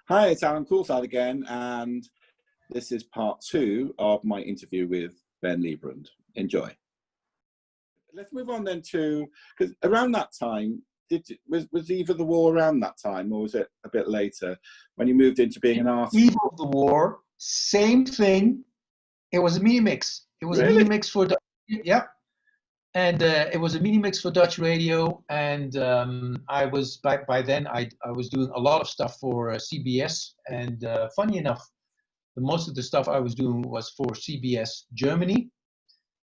Hi, it's Alan Coulthard again, and this is part two of my interview with Ben Liebrand. Enjoy. Let's move on then to, because around that time, was Eve of the War around that time, or was it a bit later when you moved into being an artist? Eve of the War, same thing. It was a mini mix. It was a mini Really? mix for yeah, and it was a mini mix for Dutch radio. And I was by then I was doing a lot of stuff for CBS. And funny enough, the most of the stuff I was doing was for CBS Germany.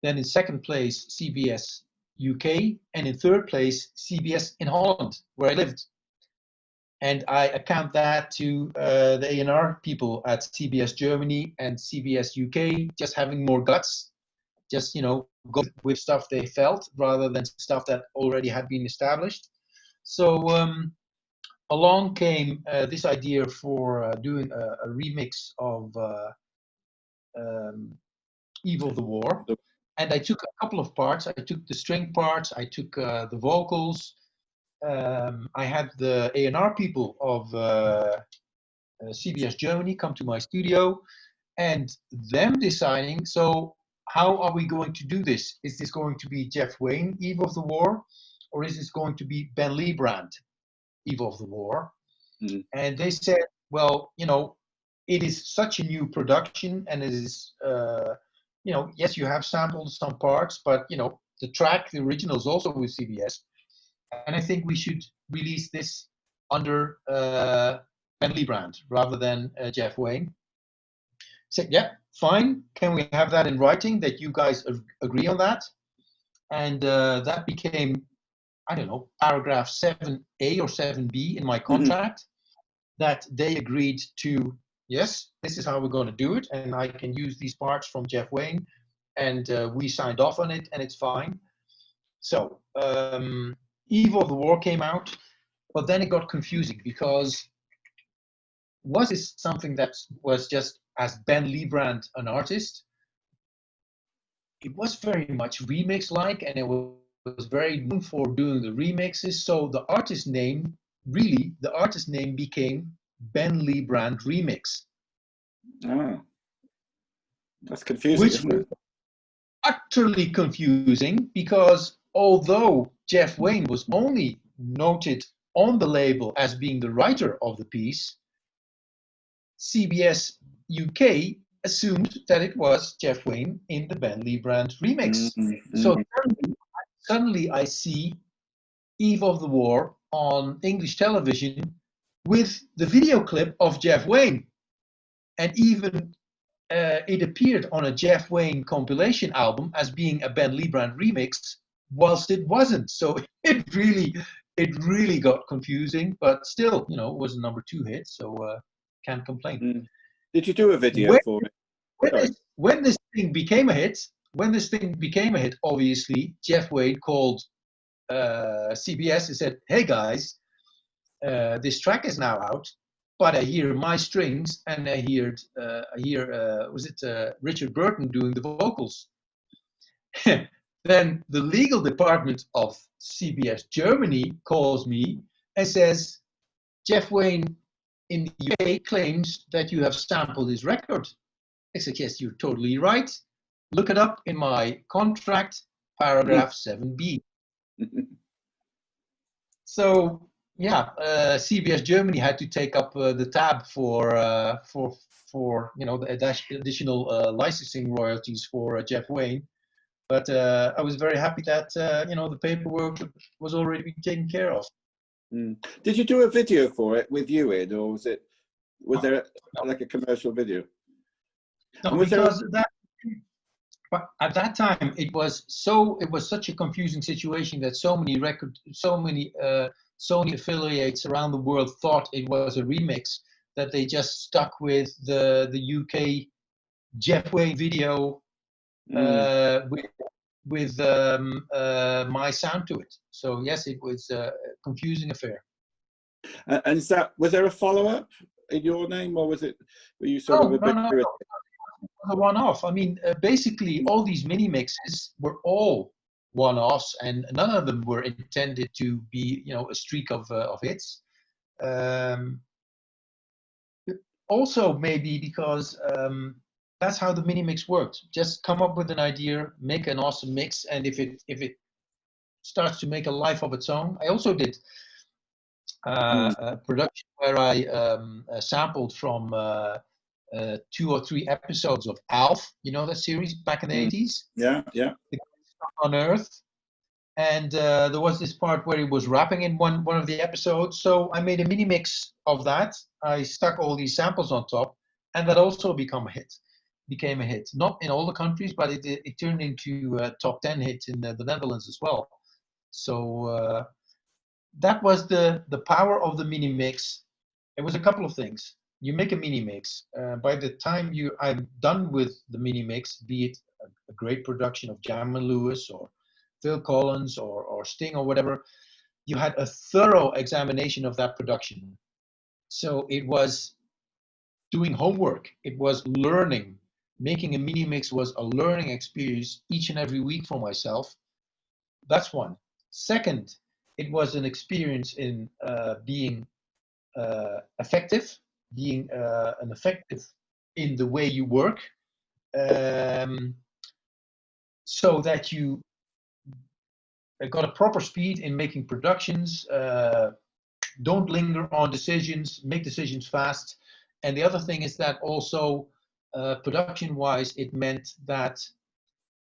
Then in second place, CBS UK, and in third place, CBS in Holland, where I lived. And I account that to the A&R people at CBS Germany and CBS UK just having more guts, just go with stuff they felt rather than stuff that already had been established. So along came this idea for doing a remix of Eve of the War, and I took a couple of parts. I took the string parts, I took the vocals. I had the A&R people of CBS Germany come to my studio, and them deciding, so how are we going to do this? Is this going to be Jeff Wayne, Eve of the War, or is this going to be Ben Liebrand, Eve of the War? Mm. And they said, well, it is such a new production, and it is, yes, you have sampled some parts, but the original is also with CBS, and I think we should release this under Ben Liebrand rather than Jeff Wayne. Said, yeah, fine. Can we have that in writing that you guys agree on that? And that became, I don't know, paragraph 7A or 7B in my contract, that they agreed to, yes, this is how we're going to do it, and I can use these parts from Jeff Wayne, and we signed off on it, and it's fine. So Eve of the War came out, but then it got confusing, because was this something that was just as Ben Liebrand an artist? It was very much remix-like, and it was very known for doing the remixes. So the artist name became Ben Liebrand Remix. Oh, that's confusing, Which isn't it? was utterly confusing, because although Jeff Wayne was only noted on the label as being the writer of the piece, CBS UK assumed that it was Jeff Wayne in the Ben Liebrand remix. So suddenly I see Eve of the War on English television with the video clip of Jeff Wayne. And even it appeared on a Jeff Wayne compilation album as being a Ben Liebrand remix, whilst it wasn't. So it really got confusing, but still, it was a #2 hit, so can't complain. Did you do a video for it? When this thing became a hit, obviously Jeff Wayne called CBS and said, "Hey guys, this track is now out, but I hear my strings, and I hear Richard Burton doing the vocals." Then the legal department of CBS Germany calls me and says, "Jeff Wayne in the UK claims that you have sampled his record." I said, "Yes, you're totally right. Look it up in my contract, paragraph 7B. So yeah, CBS Germany had to take up the tab for the additional licensing royalties for Jeff Wayne. But I was very happy that the paperwork was already taken care of. Did you do a video for it with you in, or was there like a commercial video? No, because at that time it was such a confusing situation that so many Sony affiliates around the world thought it was a remix, that they just stuck with the UK Jeff Wayne video with my sound to it. So yes, it was a confusing affair. And was there a follow-up in your name, or were you sort of a bit? No. A one-off. I mean, basically, all these mini mixes were all one-offs, and none of them were intended to be, a streak of hits. also maybe because that's how the mini mix worked. Just come up with an idea, make an awesome mix, and if it starts to make a life of its own. I also did a production where I sampled from 2 or 3 episodes of Alf, you know that series back in the 80s? Yeah, yeah. The Greatest Song on Earth. And there was this part where he was rapping in one of the episodes. So I made a mini mix of that. I stuck all these samples on top, and that also became a hit. Not in all the countries, but it turned into a top 10 hit in the Netherlands as well. So that was the power of the mini mix. It was a couple of things. You make a mini mix. By the time I'm done with the mini mix, be it a great production of Jam and Lewis or Phil Collins or Sting or whatever, you had a thorough examination of that production. So it was doing homework. It was learning. Making a mini mix was a learning experience each and every week for myself. That's one. Second, it was an experience in being effective, being an effective in the way you work, so that you got a proper speed in making productions, don't linger on decisions, make decisions fast. And the other thing is that also production-wise, it meant that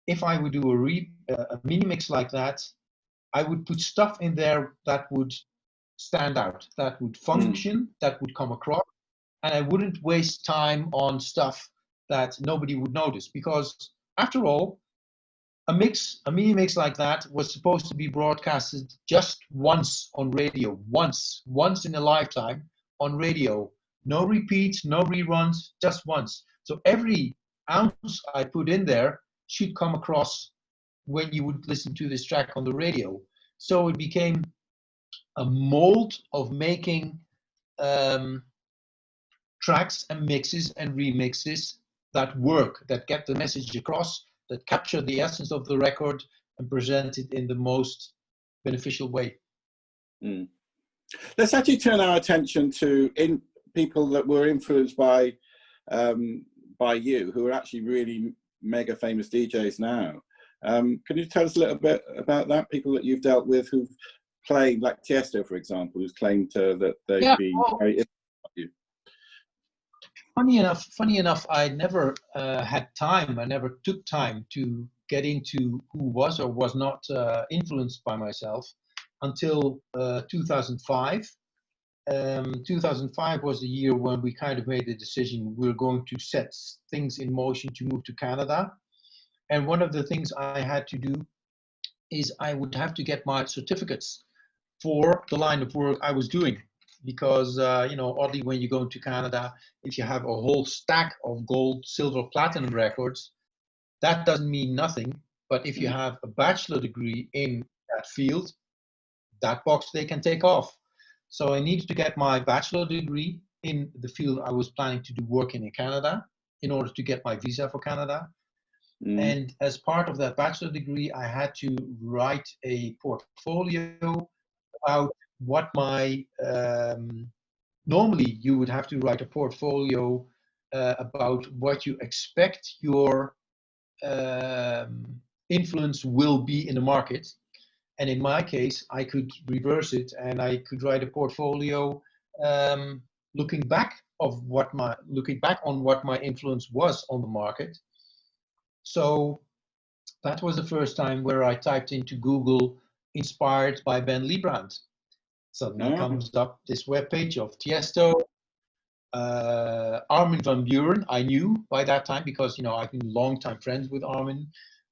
if I would do a mini mix like that, I would put stuff in there that would stand out, that would function, that would come across, and I wouldn't waste time on stuff that nobody would notice. Because after all, a mini mix like that was supposed to be broadcasted just once on radio, once in a lifetime on radio. No repeats, no reruns, just once. So every ounce I put in there should come across when you would listen to this track on the radio. So it became a mold of making tracks and mixes and remixes that work, that get the message across, that capture the essence of the record and present it in the most beneficial way. Let's actually turn our attention to people that were influenced by you, who are actually really mega famous DJs now. Can you tell us a little bit about that? People that you've dealt with who've played, like Tiesto, for example, who's claimed that they've been very influenced by you. Funny enough, I never had time. I never took time to get into who was or was not influenced by myself until 2005. 2005 was the year when we kind of made the decision we're going to set things in motion to move to Canada. And one of the things I had to do is I would have to get my certificates for the line of work I was doing. Because, oddly, when you go to Canada, if you have a whole stack of gold, silver, platinum records, that doesn't mean nothing. But if you have a bachelor degree in that field, that box they can take off. So I needed to get my bachelor degree in the field I was planning to do work in Canada in order to get my visa for Canada. And as part of that bachelor degree, I had to write a portfolio about what my normally you would have to write a portfolio about what you expect your influence will be in the market. And in my case, I could reverse it and I could write a portfolio looking back on what my influence was on the market. So that was the first time where I typed into Google inspired by Ben Liebrand. Suddenly comes up this webpage of Tiesto, Armin van Buuren. I knew by that time because I've been long-time friends with Armin.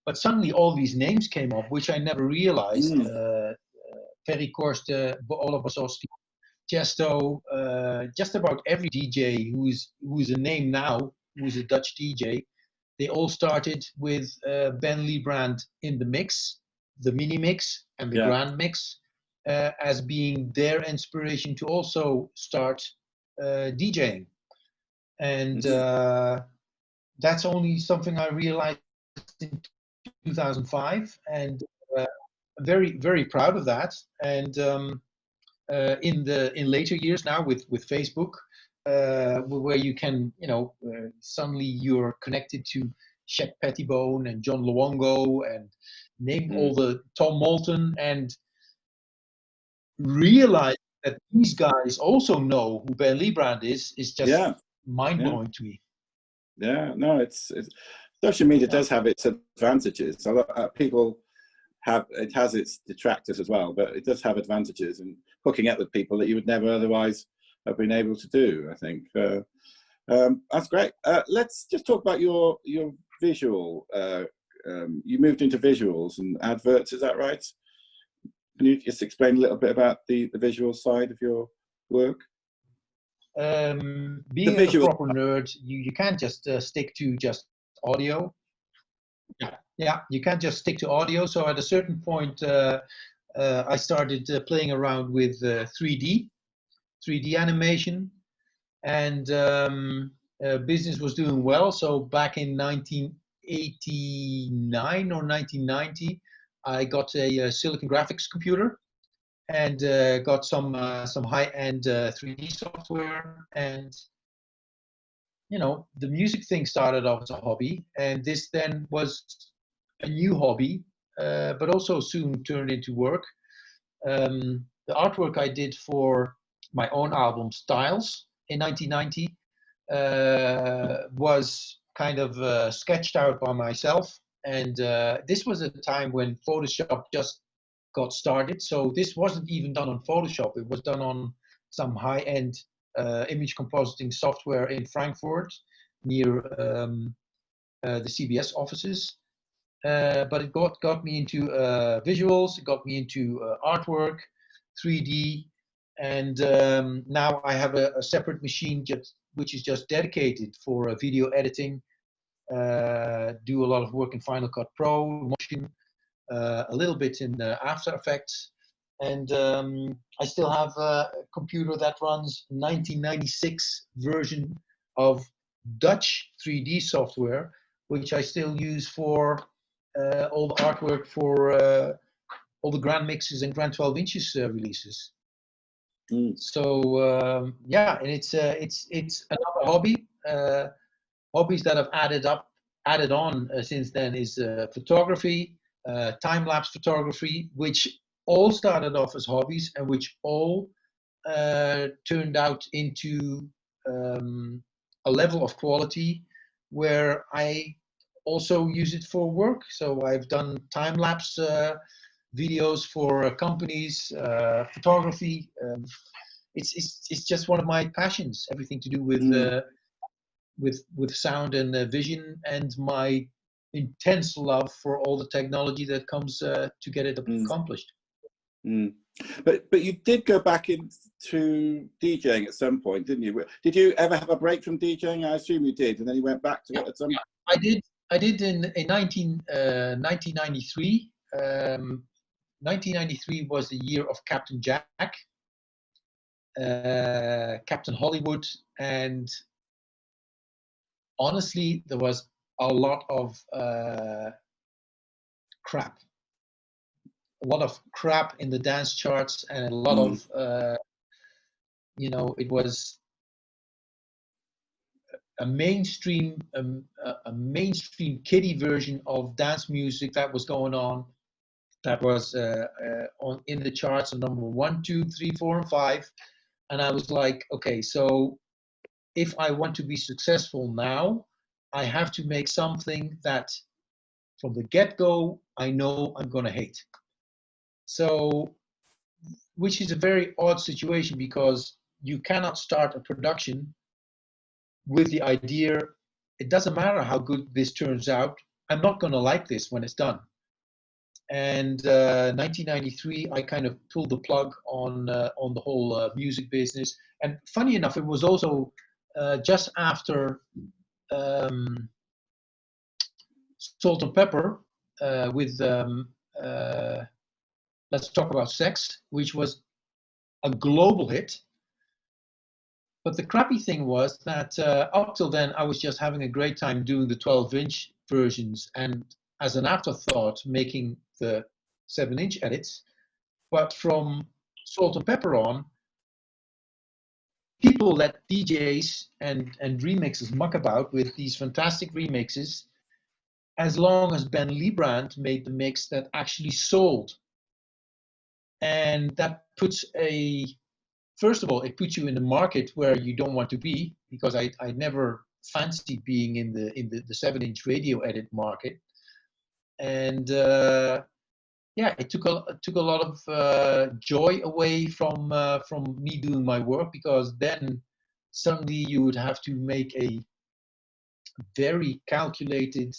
But suddenly all these names came up, which I never realized. Ferry Korsten, Ola Basowski, Tiesto, just about every DJ who's a name now, who's a Dutch DJ. They all started with Ben Liebrand in the mix, the mini mix and the grand mix, as being their inspiration to also start DJing. And that's only something I realized in 2005, and very, very proud of that. And in later years now with Facebook, where you can, suddenly you're connected to Shep Pettibone and John Luongo and name all the Tom Moulton, and realize that these guys also know who Ben Liebrand is just mind-blowing to me. Yeah, no, it's social media does have its advantages. A lot people it has its detractors as well, but it does have advantages in hooking up with people that you would never otherwise have been able to do, I think. That's great. Let's just talk about your visual. You moved into visuals and adverts, is that right? Can you just explain a little bit about the visual side of your work? Being a proper nerd, you can't just stick to just audio. Yeah, you can't just stick to audio. So at a certain point, I started playing around with 3D animation, and business was doing well. So back in 1989 or 1990, I got a Silicon Graphics computer and got some high-end 3D software, and the music thing started off as a hobby, and this then was a new hobby, but also soon turned into work. The artwork I did for my own album Styles in 1990 was kind of sketched out by myself, and this was a time when Photoshop just got started. So this wasn't even done on Photoshop. It was done on some high-end image compositing software in Frankfurt near the CBS offices. But it got me into visuals, it got me into artwork, 3D, and now I have a separate machine which is just dedicated for video editing. Do a lot of work in Final Cut Pro, Motion, a little bit in After Effects, and I still have a computer that runs 1996 version of Dutch 3D software, which I still use for all the artwork for all the grand mixes and grand 12 inches releases. So yeah, and it's another hobby. Hobbies that have added on since then is photography, time-lapse photography, which all started off as hobbies and which all turned out into a level of quality where I also use it for work. So I've done time-lapse videos for companies, photography. It's just one of my passions. Everything to do with sound and vision, and my intense love for all the technology that comes to get it accomplished. But you did go back into DJing at some point, didn't you? Did you ever have a break from DJing? I assume you did, and then you went back to it at some. I did in 1993. 1993 was the year of Captain Jack, Captain Hollywood, and honestly, there was a lot of crap. A lot of crap in the dance charts, and a lot of, it was a mainstream kiddie version of dance music that was going on. That was in the charts on number 1, 2, 3, 4, and 5, and I was like, okay, so if I want to be successful now, I have to make something that, from the get-go, I know I'm going to hate. So, which is a very odd situation, because you cannot start a production with the idea, it doesn't matter how good this turns out, I'm not going to like this when it's done. And 1993, I kind of pulled the plug on the whole music business. And funny enough, it was also just after Salt and Pepper with Let's Talk About Sex, which was a global hit. But the crappy thing was that up till then, I was just having a great time doing the 12-inch versions and, as an afterthought, making the 7-inch edits. But from Salt and Pepper on, people that DJs and remixers muck about with these fantastic remixes, as long as Ben Liebrand made the mix that actually sold. And that puts first of all, it puts you in the market where you don't want to be, because I never fancied being in the 7-inch radio edit market. And yeah, it took a lot of joy away from me doing my work, because then suddenly you would have to make a very calculated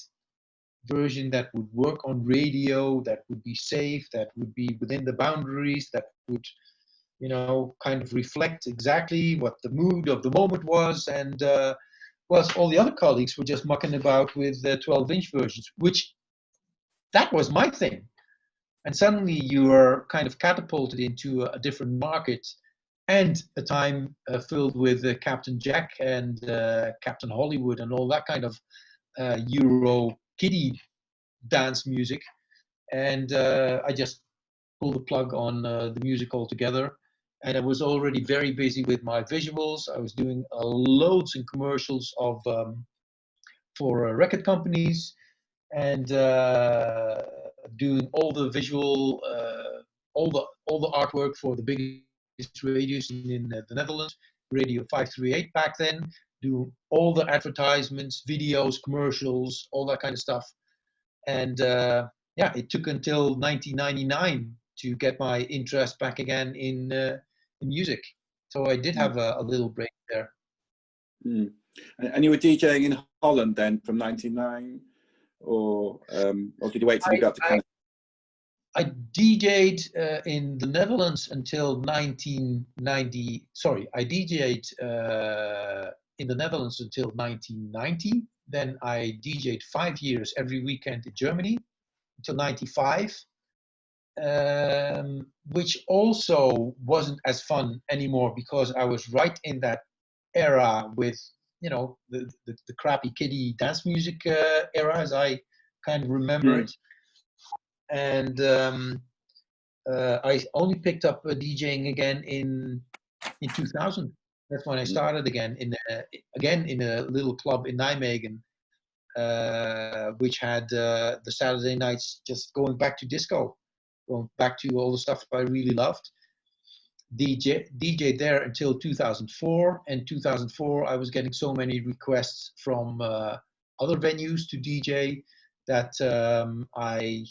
version that would work on radio, that would be safe, that would be within the boundaries, that would, you know, kind of reflect exactly what the mood of the moment was. And whilst all the other colleagues were just mucking about with 12-inch versions, which that was my thing. And suddenly you are kind of catapulted into a different market, and a time filled with Captain Jack and Captain Hollywood and all that kind of Euro kiddie dance music. And I just pulled the plug on the music altogether. And I was already very busy with my visuals. I was doing loads of commercials for record companies, and doing all the visual, all the artwork for the biggest radio scene in the Netherlands, Radio 538 back then. Do all the advertisements, videos, commercials, all that kind of stuff. And yeah, it took until 1999 to get my interest back again in music. So I did have a little break there. Mm. And you were DJing in Holland then from 99, or did you wait till you got to Canada? I DJ'd in the Netherlands until 1990. Sorry, I DJ'd in the Netherlands until 1990. Then I DJ'd 5 years every weekend in Germany until 95, which also wasn't as fun anymore, because I was right in that era with, you know, the crappy kiddie dance music era, as I kind of remember it. And I only picked up DJing again in 2000. That's when I started again in a little club in Nijmegen, which had the Saturday nights just going back to disco, going back to all the stuff I really loved. DJ there until 2004. And 2004, I was getting so many requests from other venues to DJ that I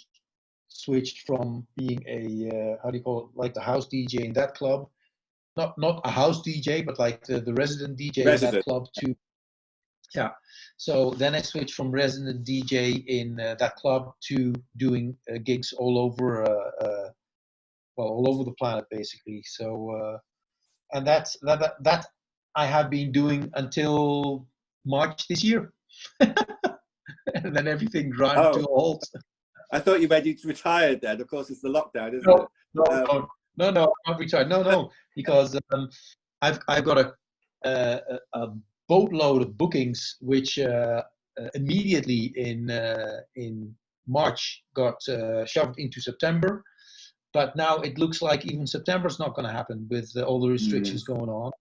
switched from being a how do you call it, like the house DJ in that club, not a house DJ, but like the resident DJ in that club, to yeah. So then I switched from resident DJ in that club to doing gigs all over all over the planet basically. So and that I have been doing until March this year. And then everything ground to a halt. I thought you meant you'd retired then. Of course, it's the lockdown, isn't it? No, I'm not retired. No, because I've got a boatload of bookings, which immediately in March got shoved into September. But now it looks like even September is not going to happen with all the restrictions going on.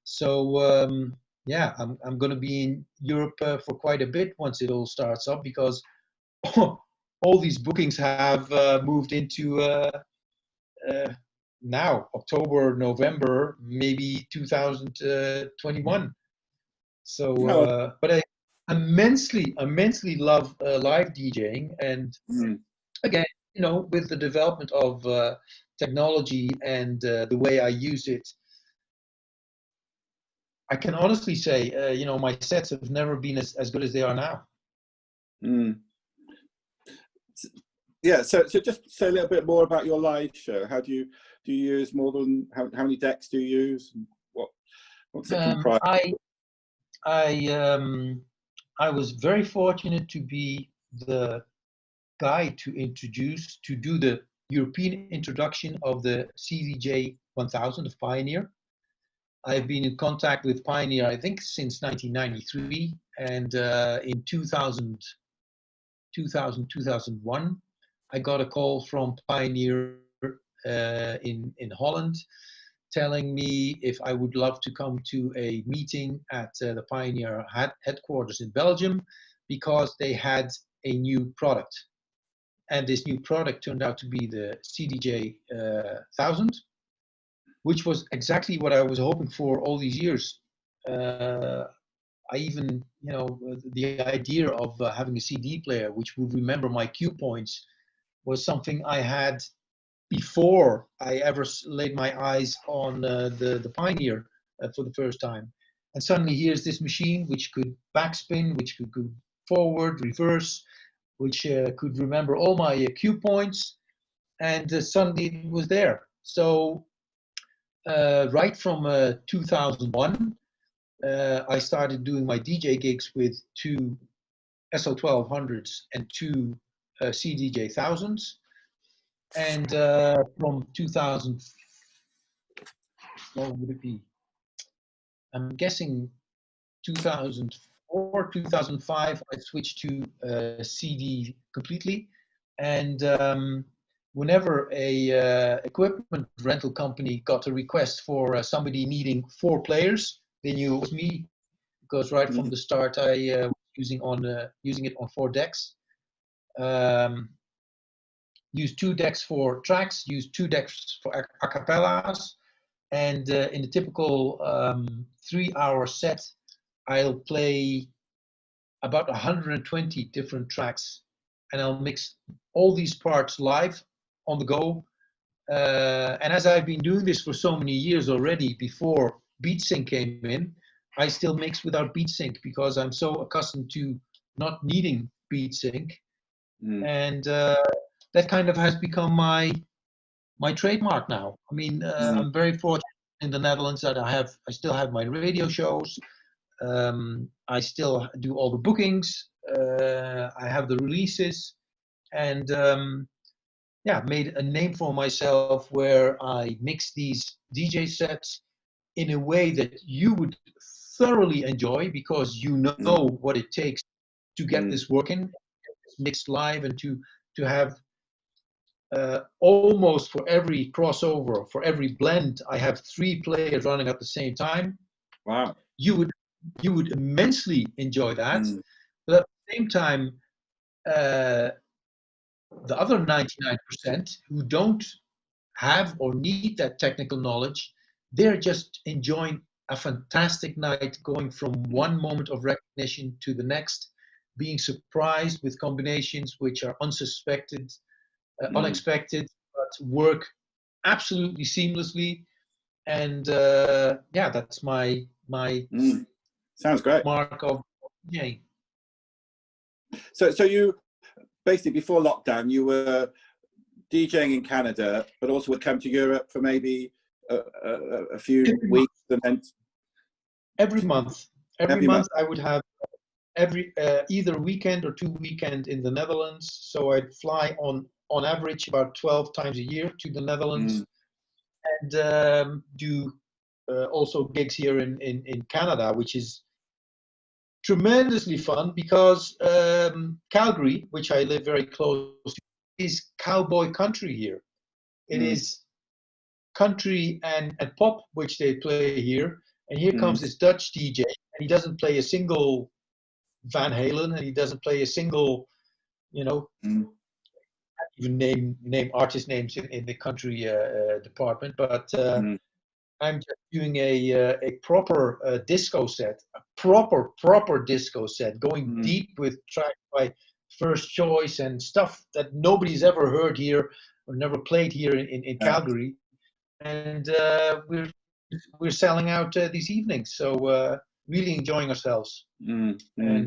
So yeah, I'm going to be in Europe for quite a bit once it all starts up, because all these bookings have moved into now October, November, maybe 2021. So, but I immensely love live DJing, and again, you know, with the development of technology and the way I use it, I can honestly say, you know, my sets have never been as good as they are now. Yeah, so just say a little bit more about your live show. How do you use more than how many decks do you use? What's it comprise? I was very fortunate to be the guy to do the European introduction of the CDJ 1000 of Pioneer. I've been in contact with Pioneer, I think, since 1993, and in 2001, I got a call from Pioneer in Holland telling me if I would love to come to a meeting at the Pioneer headquarters in Belgium, because they had a new product. And this new product turned out to be the CDJ 1000, which was exactly what I was hoping for all these years. I even, the idea of having a CD player which would remember my cue points was something I had before I ever laid my eyes on the Pioneer for the first time. And suddenly here's this machine which could backspin, which could go forward, reverse, which could remember all my cue points, and suddenly it was there. So right from 2001, I started doing my DJ gigs with 2 SO1200s and 2 CDJ 1000s. And from 2000, what would it be? I'm guessing 2004, 2005, I switched to CD completely. And whenever a equipment rental company got a request for somebody needing 4 players, they knew it was me, because right from the start I was using it on 4 decks. Use 2 decks for tracks, use 2 decks for acapellas, and in a typical 3-hour set, I'll play about 120 different tracks, and I'll mix all these parts live on the go. And as I've been doing this for so many years already, before BeatSync came in, I still mix without BeatSync because I'm so accustomed to not needing BeatSync. And that kind of has become my trademark now. I mean, I'm very fortunate in the Netherlands that I still have my radio shows. I still do all the bookings. I have the releases, and made a name for myself where I mix these DJ sets in a way that you would thoroughly enjoy, because you know what it takes to get this working, mixed live, and to have almost for every crossover, for every blend, I have 3 players running at the same time. Wow. You would immensely enjoy that. But at the same time, the other 99% who don't have or need that technical knowledge, they're just enjoying a fantastic night, going from one moment of recognition to the next, being surprised with combinations which are unexpected, but work absolutely seamlessly. And that's my sounds great mark of DJing. So you basically, before lockdown, you were DJing in Canada, but also would come to Europe for maybe a few weeks, and then every month I would have either weekend or 2 weekends in the Netherlands. So I'd fly on average about 12 times a year to the Netherlands, and do also gigs here in Canada, which is tremendously fun, because Calgary, which I live very close to, is cowboy country here. It is country and pop, which they play here. And here comes this Dutch DJ, and he doesn't play a single Van Halen, and he doesn't play a single, even name artist names in the country department. But I'm just doing a proper disco set, a proper disco set, going deep with tracks by First Choice and stuff that nobody's ever heard here or never played here in Calgary. And we're selling out these evenings, so really enjoying ourselves. And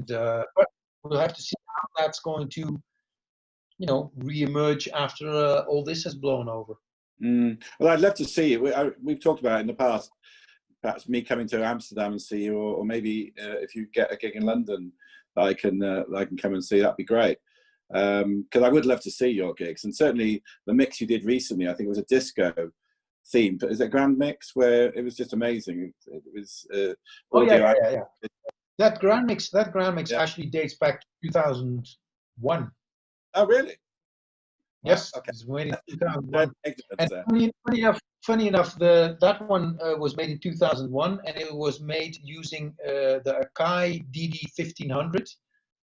but we'll have to see how that's going to, re-emerge after all this has blown over. Well, I'd love to see you. We've talked about it in the past, perhaps me coming to Amsterdam and see you, or maybe if you get a gig in London, I can come and see. That'd be great, because I would love to see your gigs. And certainly the mix you did recently, I think it was a disco theme. Is it Grand Mix, where it was just amazing? It was yeah. That Grand Mix actually dates back to 2001. Oh, really? Yes, Okay. it was made in Very 2001. ignorance And there. funny enough, that one was made in 2001, and it was made using the Akai DD1500.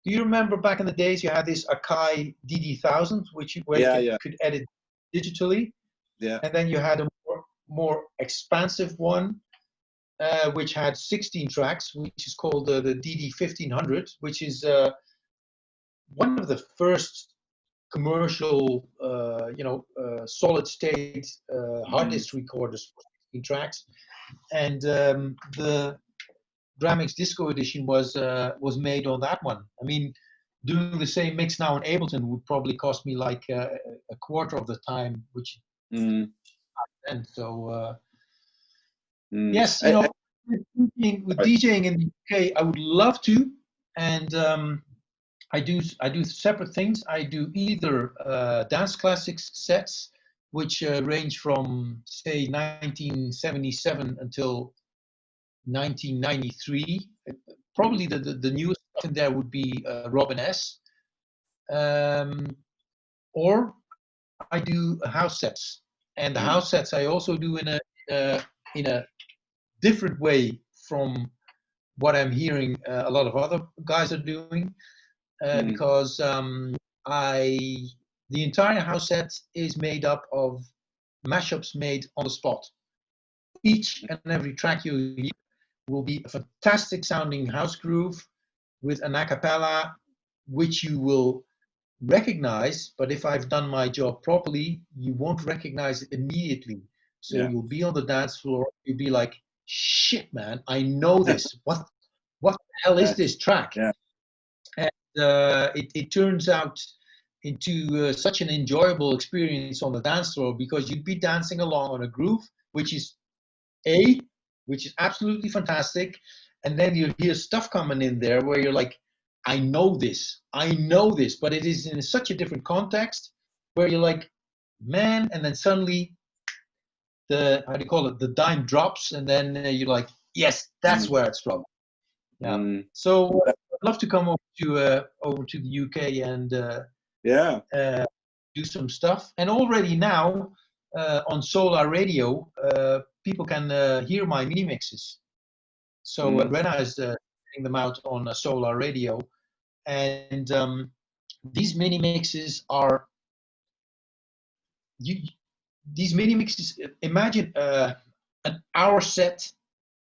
Do you remember back in the days you had this Akai DD1000, where Yeah, you yeah, could edit digitally, yeah. and then you had a more expansive one, which had 16 tracks, which is called the DD1500, which is one of the first commercial, solid state hard Mm, disk recorders for 16 tracks, and the Dramix Disco Edition was made on that one. I mean, doing the same mix now in Ableton would probably cost me like a quarter of the time, which mm, and so mm. yes, with Sorry. DJing in the UK, I would love to, and I do separate things. I do either dance classics sets, which range from say 1977 until 1993. Probably the newest stuff in there would be Robin S. Or I do house sets, and the Mm, house sets I also do in a different way from what I'm hearing a lot of other guys are doing, mm, because I the entire house set is made up of mashups made on the spot. Each and every track you hear will be a fantastic sounding house groove with an a cappella, which you will recognize, but if I've done my job properly, you won't recognize it immediately. So yeah. you'll be on the dance floor, you'll be like, shit, man, I know this. What the hell is this track? Yeah. And it turns out into such an enjoyable experience on the dance floor, because you'd be dancing along on a groove, which is A, which is absolutely fantastic. And then you hear stuff coming in there where you're like, I know this, but it is in such a different context where you're like, man, and then suddenly how do you call it, the dime drops, and then you're like, yes, that's Mm, where it's from. Yeah. mm. So I'd love to come over to the UK and Yeah. do some stuff. And already now on Solar Radio, people can hear my mini mixes. So Mm, Rena is putting them out on Solar Radio, and these mini mixes are you. These mini mixes. Imagine an hour set,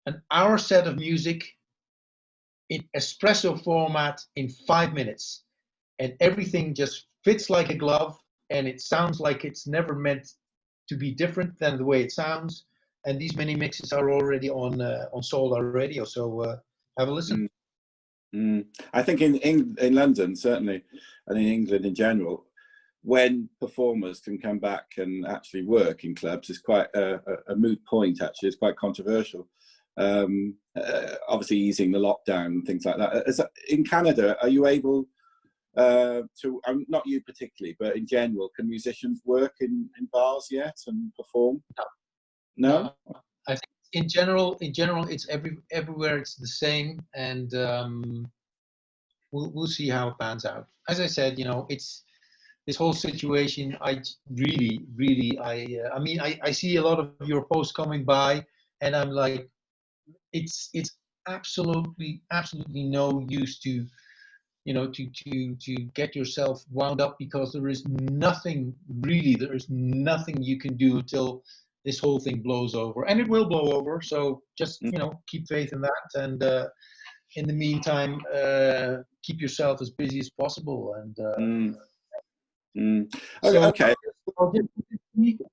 of music in espresso format in 5 minutes, and everything just fits like a glove, and it sounds like it's never meant to be different than the way it sounds. And these mini mixes are already on Solar Radio, so have a listen. mm, mm. I think in London, certainly, and in England in general, when performers can come back and actually work in clubs is quite a moot point, actually. It's quite controversial. Obviously, easing the lockdown and things like that. In Canada, are you able to, not you particularly, but in general, can musicians work in bars yet and perform? No? I think in general, it's everywhere it's the same, and we'll see how it pans out. As I said, it's this whole situation. I really, I mean, I see a lot of your posts coming by, and I'm like, it's absolutely no use to to get yourself wound up, because there is nothing you can do until this whole thing blows over, and it will blow over. So just keep faith in that, and in the meantime, keep yourself as busy as possible. And Mm, mm. so Okay.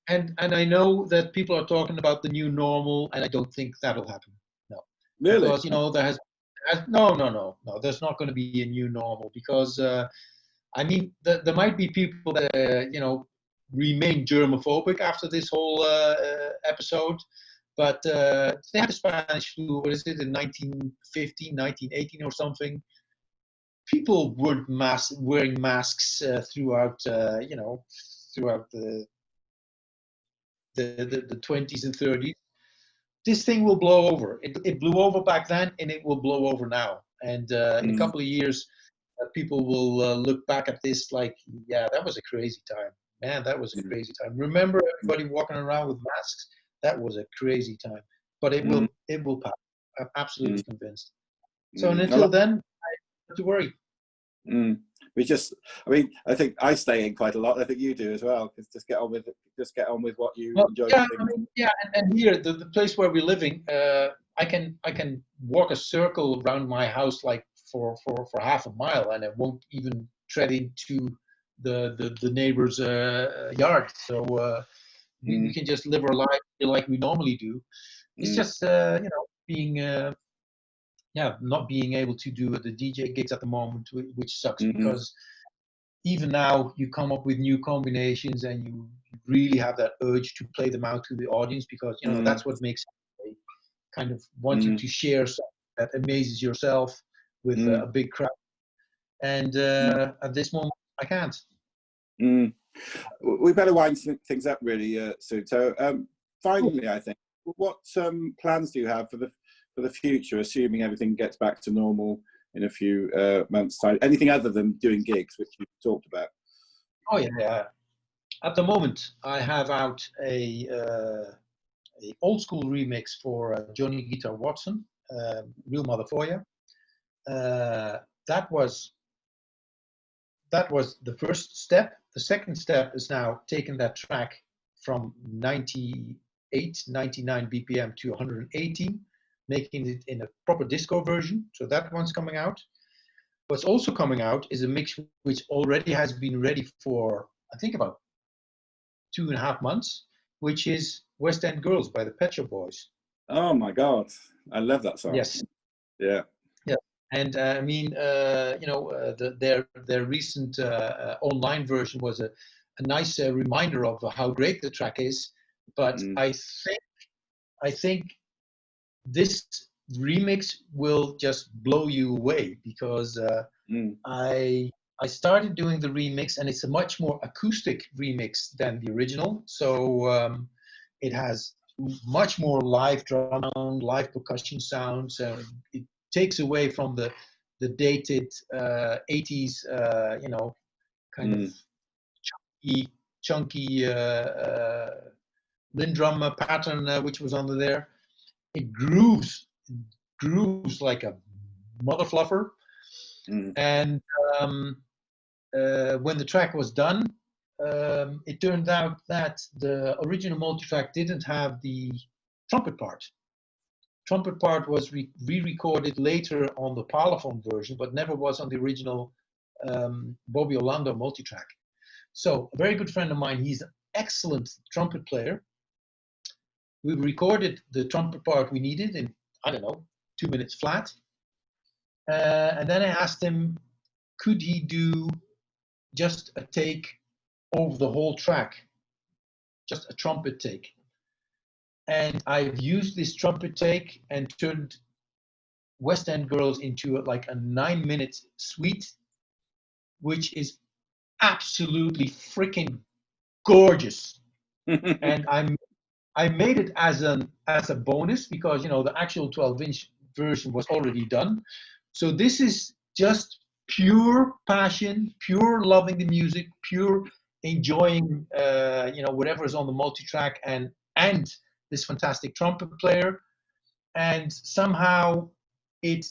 and I know that people are talking about the new normal, and I don't think that'll happen. No, Really? because there has no. There's not going to be a new normal, because I mean, there might be people that remain germophobic after this whole episode, but they had the Spanish flu. What is it, in 1915, 1918 or something? People were wearing masks throughout, throughout the 20s and 30s. This thing will blow over. It blew over back then, and it will blow over now. And in a couple of years, people will look back at this like, yeah, that was a crazy time. man, that was a crazy time. Remember everybody walking around with masks? That was a crazy time. But it will pass. I'm absolutely convinced. So and until then, I don't have to worry. We just, I mean, I think I stay in quite a lot. I think you do as well. Because just get on with it. Just get on with what you enjoy. Yeah, I mean, yeah, and here the place where we're living, I can walk a circle around my house like for half a mile, and I won't even tread into the neighbor's yard. So we can just live our life like we normally do. It's just being not being able to do the DJ gigs at the moment, which sucks because even now you come up with new combinations and you really have that urge to play them out to the audience because that's what makes it kind of wanting to share something that amazes yourself with a big crowd. And at this moment, I can't. We better wind things up really soon. So finally, I think, what plans do you have for the future, assuming everything gets back to normal in a few months' time? Anything other than doing gigs, which you talked about? Oh yeah. At the moment, I have out a old school remix for Johnny Guitar Watson, Real Mother For Ya. That was the first step. The second step is now taking that track from 98, 99 BPM to 118, making it in a proper disco version. So that one's coming out. What's also coming out is a mix which already has been ready for, I think, about 2.5 months, which is West End Girls by the Pet Shop Boys. Oh my God, I love that song. Yes. Yeah. Yeah. And I mean, their recent online version was a nice reminder of how great the track is. But I think this remix will just blow you away because I started doing the remix and it's a much more acoustic remix than the original. So it has much more live drum sound, live percussion sounds. It takes away from the dated 80s, kind of chunky Lindrum pattern which was under there. It grooves like a mother fluffer. And when the track was done, it turned out that the original multi-track didn't have the trumpet part. Trumpet part was re-recorded later on the Parlophone version, but never was on the original Bobby Orlando multi-track. So a very good friend of mine, he's an excellent trumpet player. We recorded the trumpet part we needed in, I don't know, 2 minutes flat. And then I asked him, could he do just a take over the whole track, just a trumpet take. And I've used this trumpet take and turned West End Girls into like a 9-minute suite, which is absolutely freaking gorgeous. And I made it as a bonus because the actual 12-inch version was already done. So this is just pure passion, pure loving the music, pure enjoying whatever is on the multi-track and this fantastic trumpet player, and somehow it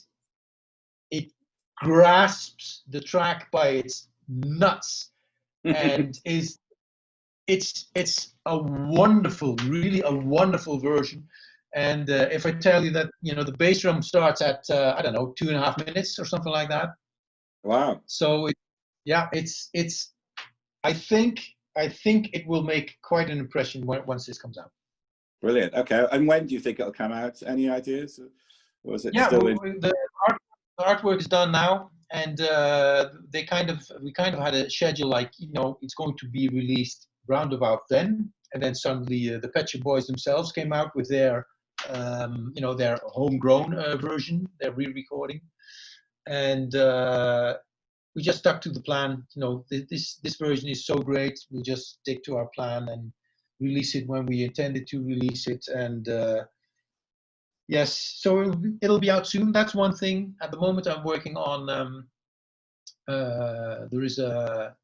grasps the track by its nuts and it's a wonderful, really a wonderful version. And if I tell you that the bass drum starts at I don't know 2.5 minutes or something like that. Wow. So it's I think it will make quite an impression once this comes out. Brilliant. Okay. And when do you think it'll come out? Any ideas? Or is it still the artwork is done now, and we kind of had a schedule like it's going to be released round about then, and then suddenly the Pet Shop Boys themselves came out with their their homegrown version, their re-recording, and we just stuck to the plan. This version is so great, we'll just stick to our plan and release it when we intended to release it. And yes, so it'll be out soon. That's one thing. At the moment, I'm working on. There is a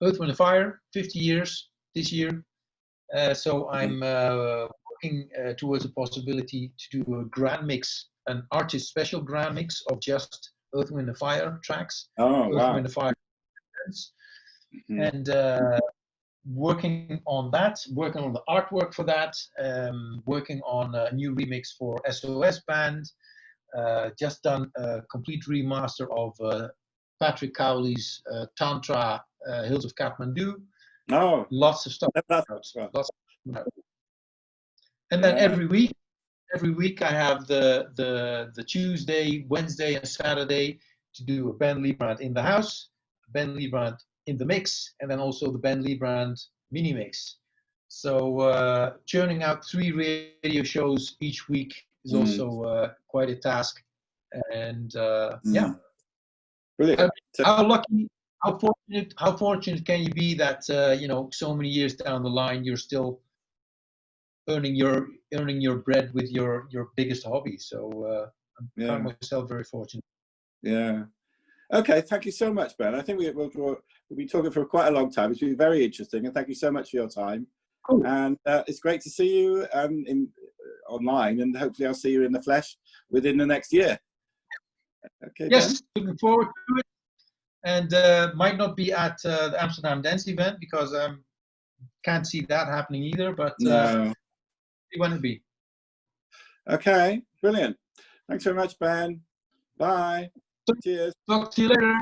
Earth, Wind and Fire, 50 years this year. So I'm working towards a possibility to do a grand mix, an artist special grand mix of just Earth, Wind and Fire tracks. Oh, Earth, wow. Wind and Fire. Mhm. And working on that, working on the artwork for that, working on a new remix for SOS Band, just done a complete remaster of Patrick Cowley's Tantra Hills of Kathmandu. Oh, Lots of stuff. that's well. Lots of, and then Yeah. every week I have the Tuesday, Wednesday, and Saturday to do a Ben Liebrand in the house, Ben Liebrand in the mix, and then also the Ben Liebrand mini mix. So churning out 3 radio shows each week is also quite a task. And yeah, Brilliant. how lucky, how fortunate can you be that so many years down the line you're still earning your bread with your biggest hobby. So I'm count myself very fortunate. Yeah. Okay. Thank you so much, Ben. I think we'll be talking for quite a long time. It's been very interesting, and thank you so much for your time. Cool. And it's great to see you online, and hopefully I'll see you in the flesh within the next year. Okay. Yes, Ben? looking forward to it. And might not be at the Amsterdam Dance event because can't see that happening either. But No. see when it be. Okay. Brilliant. Thanks very much, Ben. Bye. Cheers. Talk to you later.